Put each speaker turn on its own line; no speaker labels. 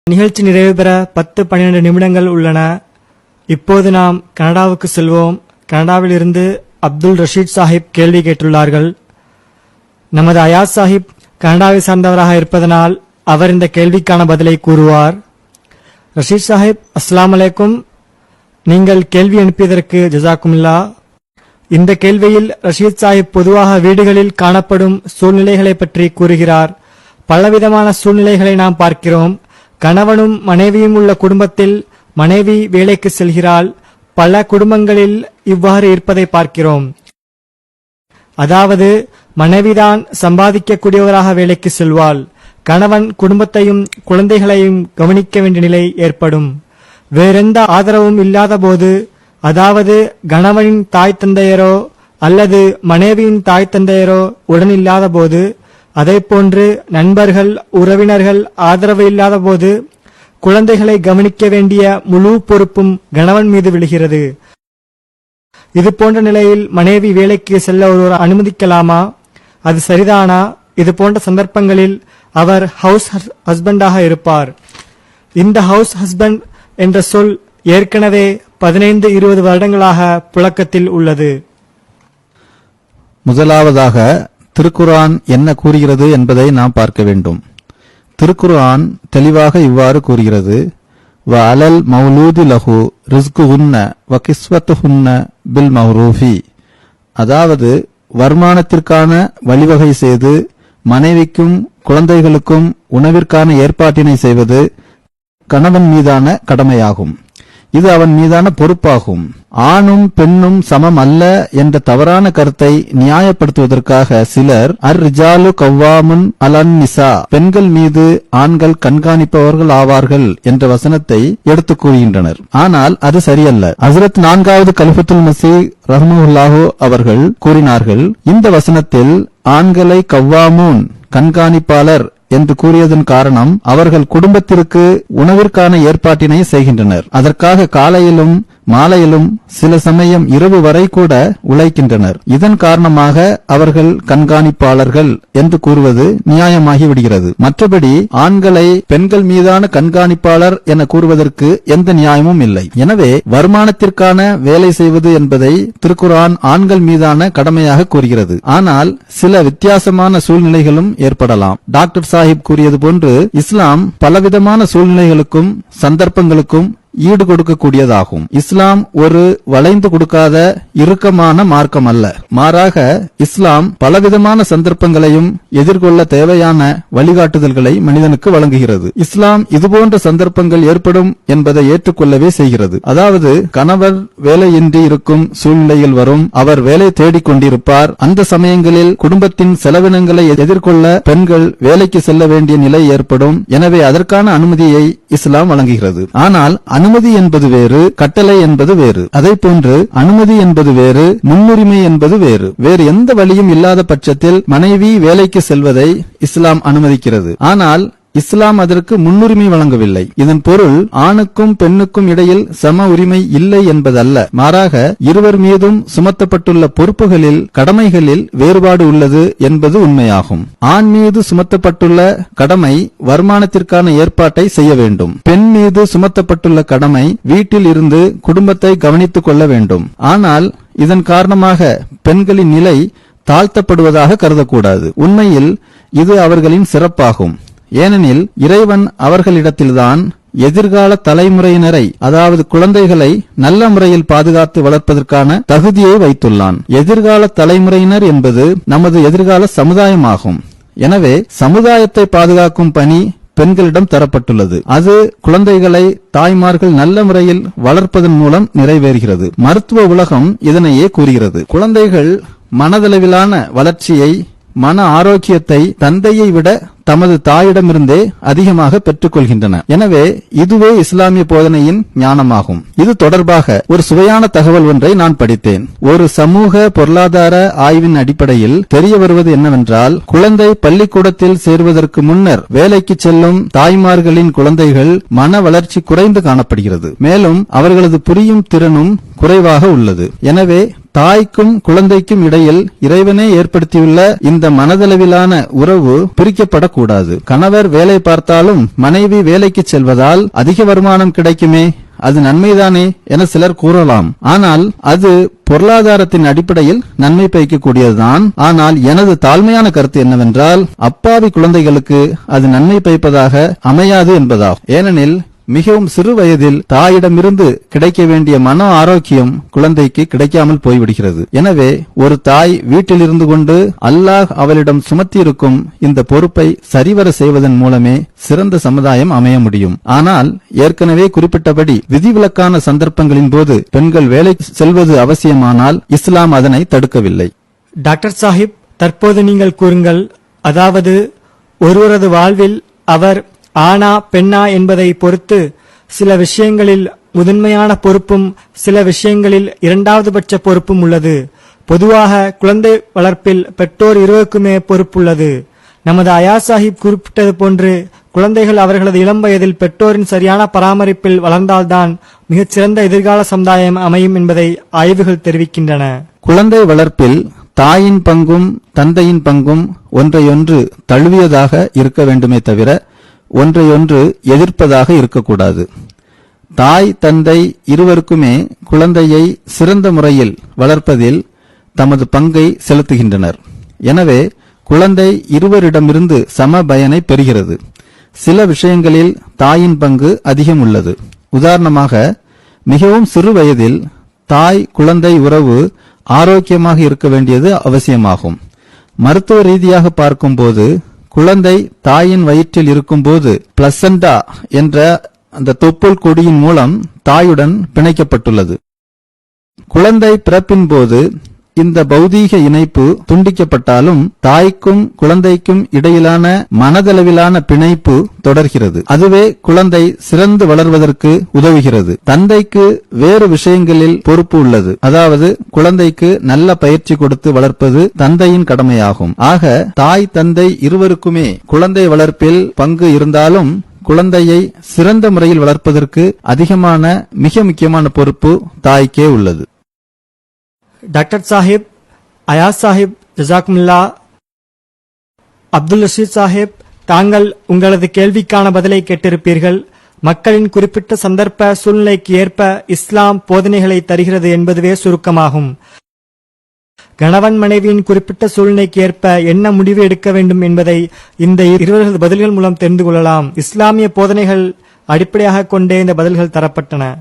நிகழ்ச்சி நிறைவு பெற 10-12 நிமிடங்கள் உள்ளன. இப்போது நாம் கனடாவுக்கு செல்வோம். கனடாவில் இருந்து அப்துல் ரஷீத் சாஹிப் கேள்வி கேட்டுள்ளார்கள். நமது அயாஸ் சாஹிப் கனடாவை சார்ந்தவராக இருப்பதனால் அவர் இந்த கேள்விக்கான பதிலை கூறுவார். ரஷீத் சாஹிப், அஸ்ஸலாமு அலைக்கும். நீங்கள் கேள்வி அனுப்பியதற்கு ஜஸாக்குமுல்லா. இந்த கேள்வியில் ரஷீத் சாஹிப் பொதுவாக வீடுகளில் காணப்படும் சூழ்நிலைகளை பற்றி கூறுகிறார். பலவிதமான சூழ்நிலைகளை நாம் பார்க்கிறோம். கணவனும் மனைவியும் உள்ள குடும்பத்தில் மனைவி வேலைக்கு செல்கிறாள். பல குடும்பங்களில் இவ்வாறு இருப்பதை பார்க்கிறோம். அதாவது மனைவிதான் சம்பாதிக்கக்கூடியவராக வேலைக்கு செல்வாள். கணவன் குடும்பத்தையும் குழந்தைகளையும் கவனிக்க வேண்டிய நிலை ஏற்படும். வேறெந்த ஆதரவும் இல்லாத போது, அதாவது கணவனின் தாய் தந்தையரோ அல்லது மனைவியின் தாய் தந்தையரோ உடனில்லாத போது, அதேபோன்று நண்பர்கள் உறவினர்கள் ஆதரவு இல்லாத போது குழந்தைகளை கவனிக்க வேண்டிய முழு பொறுப்பும் கணவன் மீது விழுகிறது. இது போன்ற நிலையில் மனைவி வேலைக்கு செல்ல ஒருவர் அனுமதிக்கலாமா? அது சரிதானா? இது போன்ற சந்தர்ப்பங்களில் அவர் ஹவுஸ் ஹஸ்பண்டாக இருப்பார். இந்த ஹவுஸ் ஹஸ்பண்ட் என்ற சொல் ஏற்கனவே 15-20 வருடங்களாக புழக்கத்தில் உள்ளது.
முதலாவதாக திருக்குர்ஆன் என்ன கூறுகிறது என்பதை நாம் பார்க்க வேண்டும். திருக்குர்ஆன் தெளிவாக இவ்வாறு கூறுகிறது: வ அலல் மௌலூதி லஹு ரிஸ்குஹுன்ன வ கிஸ்வத்துஹுன்ன பில் மஹ்ரூஃபி. அதாவது வருமானத்திற்கான வழிவகை செய்து மனைவிக்கும் குழந்தைகளுக்கும் உணவிற்கான ஏற்பாட்டினை செய்வது கணவன் மீதான கடமையாகும். இது அவன் மீதான பொறுப்பாகும். ஆணும் பெண்ணும் சமம் அல்ல என்ற தவறான கருத்தை நியாயப்படுத்துவதற்காக சிலர் ரிஜாலு கவ்வாமுன் அலன் நிசா, பெண்கள் மீது ஆண்கள் கண்காணிப்பவர்கள் ஆவார்கள் என்ற வசனத்தை எடுத்துக் கூறுகின்றனர். ஆனால் அது சரியல்ல. ஹஜ்ரத் 4வது கலிஃபத்துல் மஸீஹ் ரஹ்மத்துல்லாஹு அவர்கள் கூறினார்கள், இந்த வசனத்தில் ஆண்களை கவ்வாமூன் கண்காணிப்பாளர் என்று கூறியதன் காரணம் அவர்கள் குடும்பத்திற்கு உணவிற்கான ஏற்பாட்டினை செய்கின்றனர். அதற்காக காலையிலும் மாலையிலும் சில சமயம் இரவு வரை கூட உழைக்கின்றனர். இதன் காரணமாக அவர்கள் கண்காணிப்பாளர்கள் என்று கூறுவது நியாயமாகி விடுகிறது. மற்றபடி ஆண்களை பெண்கள் மீதான கண்காணிப்பாளர் என கூறுவதற்கு எந்த நியாயமும் இல்லை. எனவே வருமானத்திற்கான வேலை செய்வது என்பதை திருக்குர்ஆன் ஆண்கள் மீதான கடமையாக கூறுகிறது. ஆனால் சில வித்தியாசமான சூழ்நிலைகளும் ஏற்படலாம். டாக்டர் சாஹிப் கூறியது போன்று இஸ்லாம் பலவிதமான சூழ்நிலைகளுக்கும் சந்தர்ப்பங்களுக்கும் ஈடு கொடுக்கக்கூடியதாகும். இஸ்லாம் ஒரு வளைந்து கொடுக்காத இறுக்கமான மார்க்கம் அல்ல. மாறாக இஸ்லாம் பலவிதமான சந்தர்ப்பங்களையும் எதிர்கொள்ள தேவையான வழிகாட்டுதல்களை மனிதனுக்கு வழங்குகிறது. இஸ்லாம் இதுபோன்ற சந்தர்ப்பங்கள் ஏற்படும் என்பதை ஏற்றுக்கொள்ளவே செய்கிறது. அதாவது கணவர் வேலையின்றி இருக்கும் சூழ்நிலையில் வரும். அவர் வேலை தேடிக் கொண்டிருப்பார். அந்த சமயங்களில் குடும்பத்தின் செலவினங்களை எதிர்கொள்ள பெண்கள் வேலைக்கு செல்ல வேண்டிய நிலை ஏற்படும். எனவே அதற்கான அனுமதியை இஸ்லாம் வழங்குகிறது. ஆனால் அனுமதி என்பது வேறு, கட்டளை என்பது வேறு. அதே போன்று அனுமதி என்பது வேறு, முன்னுரிமை என்பது வேறு. வேறு எந்த வழியும் இல்லாத பட்சத்தில் மனைவி வேலைக்கு செல்வதை இஸ்லாம் அனுமதிக்கிறது. ஆனால் இஸ்லாம் அதற்கு முன்னுரிமை வழங்கவில்லை. இதன் பொருள் ஆணுக்கும் பெண்ணுக்கும் இடையில் சம உரிமை இல்லை என்பதல்ல. மாறாக இருவர் மீதும் சுமத்தப்பட்டுள்ள பொறுப்புகளில் கடமைகளில் வேறுபாடு உள்ளது என்பது உண்மையாகும். ஆண் மீது சுமத்தப்பட்டுள்ள கடமை வருமானத்திற்கான ஏற்பாட்டை செய்ய வேண்டும். பெண் மீது சுமத்தப்பட்டுள்ள கடமை வீட்டில் இருந்து குடும்பத்தை கவனித்துக் கொள்ள வேண்டும். ஆனால் இதன் காரணமாக பெண்களின் நிலை தாழ்த்தப்படுவதாக கருதக்கூடாது. உண்மையில் இது அவர்களின் சிறப்பாகும். ஏனெனில் இறைவன் அவர்களிடத்தில்தான் எதிர்கால தலைமுறையினரை, அதாவது குழந்தைகளை நல்ல முறையில் பாதுகாத்து வளர்ப்பதற்கான தகுதியை வைத்துள்ளான். எதிர்கால தலைமுறையினர் என்பது நமது எதிர்கால சமுதாயமாகும். எனவே சமுதாயத்தை பாதுகாக்கும் பணி பெண்களிடம் தரப்பட்டுள்ளது. அது குழந்தைகளை தாய்மார்கள் நல்ல முறையில் வளர்ப்பதன் மூலம் நிறைவேறுகிறது. மருத்துவ உலகம் இதனையே கூறுகிறது. குழந்தைகள் மனதளவிலான வளர்ச்சியை, மன ஆரோக்கியத்தை தந்தையை விட தமது தாயிடமிருந்தே அதிகமாக பெற்றுக் கொள்கின்றன. எனவே இதுவே இஸ்லாமிய போதனையின் ஞானமாகும். இது தொடர்பாக ஒரு சுவையான தகவல் ஒன்றை நான் படித்தேன். ஒரு சமூக பொருளாதார ஆய்வின் அடிப்படையில் தெரிய வருவது என்னவென்றால், குழந்தை பள்ளிக்கூடத்தில் சேருவதற்கு முன்னர் வேலைக்கு செல்லும் தாய்மார்களின் குழந்தைகள் மன வளர்ச்சி குறைந்து காணப்படுகிறது. மேலும் அவர்களது புரியும் திறனும் குறைவாக உள்ளது. எனவே தாய்க்கும் குழந்தைக்கும் இடையில் இறைவனே ஏற்படுத்தியுள்ள இந்த மனதளவிலான உறவு பிரிக்கப்படக்கூடாது. கணவர் வேலை பார்த்தாலும் மனைவி வேலைக்கு செல்வதால் அதிக வருமானம் கிடைக்குமே, அது நன்மைதானே என சிலர் கூறலாம். ஆனால் அது பொருளாதாரத்தின் அடிப்படையில் நன்மை பயக்கக்கூடியதுதான். ஆனால் எனது தாழ்மையான கருத்து என்னவென்றால், அப்பாவி குழந்தைகளுக்கு அது நன்மை பயப்பதாக அமையாது என்பதாகும். ஏனெனில் மிகவும் சிறு வயதில் தாயிடமிருந்து கிடைக்க வேண்டிய மன ஆரோக்கியம் குழந்தைக்கு கிடைக்காமல் போய்விடுகிறது. எனவே ஒரு தாய் வீட்டில் இருந்து கொண்டு அல்லாஹ் அவளிடம் சுமத்தியிருக்கும் இந்த பொறுப்பை சரிவர செய்வதன் மூலமே சிறந்த சமுதாயம் அமைய முடியும். ஆனால் ஏற்கனவே குறிப்பிட்டபடி விதிவிலக்கான சந்தர்ப்பங்களின் போது பெண்கள் வேலைக்கு செல்வது அவசியமானால் இஸ்லாம் அதனை தடுக்கவில்லை.
டாக்டர் சாஹிப், தற்போது நீங்கள் கூறுங்கள், அதாவது ஒருவரது வாழ்வில் அவர் ஆணா பெண்ணா என்பதை பொறுத்து சில விஷயங்களில் முதன்மையான பொறுப்பும் சில விஷயங்களில் இரண்டாவது பட்ச பொறுப்பும் உள்ளது. பொதுவாக குழந்தை வளர்ப்பில் பெற்றோர் இருவருக்குமே பொறுப்புள்ளது. நமது அயாஸ் சாஹிப் குறிப்பிட்டது போன்று குழந்தைகள் அவர்களது இளம் வயதில் பெற்றோரின் சரியான பராமரிப்பில் வளர்ந்தால்தான் மிகச்சிறந்த எதிர்கால சமுதாயம் அமையும் என்பதை ஆய்வுகள் தெரிவிக்கின்றன.
குழந்தை வளர்ப்பில் தாயின் பங்கும் தந்தையின் பங்கும் ஒன்றையொன்று தழுவியதாக இருக்க வேண்டுமே தவிர ஒன்றையொன்று எதிர்ப்பதாக இருக்கக்கூடாது. தாய் தந்தை இருவருக்குமே குழந்தையை சிறந்த முறையில் வளர்ப்பதில் தமது பங்கை செலுத்துகின்றனர். எனவே குழந்தை இருவரிடமிருந்து சம பயனை பெறுகிறது. சில விஷயங்களில் தாயின் பங்கு அதிகம் உள்ளது. உதாரணமாக, மிகவும் சிறு வயதில் தாய் குழந்தை உறவு ஆரோக்கியமாக இருக்க வேண்டியது அவசியமாகும். மருத்துவ ரீதியாக பார்க்கும்போது குழந்தை தாயின் வயிற்றில் இருக்கும்போது பிளசண்டா என்ற அந்த தொப்புள் கொடியின் மூலம் தாயுடன் பிணைக்கப்பட்டுள்ளது. குழந்தை பிறப்பின் போது இந்த பௌதீக இணைப்பு துண்டிக்கப்பட்டாலும் தாய்க்கும் குழந்தைக்கும் இடையிலான மனதளவிலான பிணைப்பு தொடர்கிறது. அதுவே குழந்தை சிறந்து வளர்வதற்கு உதவுகிறது. தந்தைக்கு வேறு விஷயங்களில் பொறுப்பு உள்ளது. அதாவது குழந்தைக்கு நல்ல பயிற்சி கொடுத்து வளர்ப்பது தந்தையின் கடமையாகும். ஆக தாய் தந்தை இருவருக்குமே குழந்தை வளர்ப்பில் பங்கு இருந்தாலும் குழந்தையை சிறந்த முறையில் வளர்ப்பதற்கு அதிகமான மிக முக்கியமான பொறுப்பு தாய்க்கே உள்ளது.
டாக்டர் சாஹிப், அயாஸ் சாஹிப், ஜசாக்குமுல்லா. அப்துல் ரஷீத் சாஹிப், தாங்கள் உங்களது கேள்விக்கான பதிலை கேட்டிருப்பீர்கள். மக்களின் குறிப்பிட்ட சந்தர்ப்ப சூழ்நிலைக்கு ஏற்ப இஸ்லாம் போதனைகளை தருகிறது என்பதுவே சுருக்கமாகும். கணவன் மனைவியின் குறிப்பிட்ட சூழ்நிலைக்கு ஏற்ப என்ன முடிவு எடுக்க வேண்டும் என்பதை இந்த இருவர்களது பதில்கள் மூலம் தெரிந்து கொள்ளலாம். இஸ்லாமிய போதனைகள் அடிப்படையாக கொண்டே இந்த பதில்கள் தரப்பட்டன.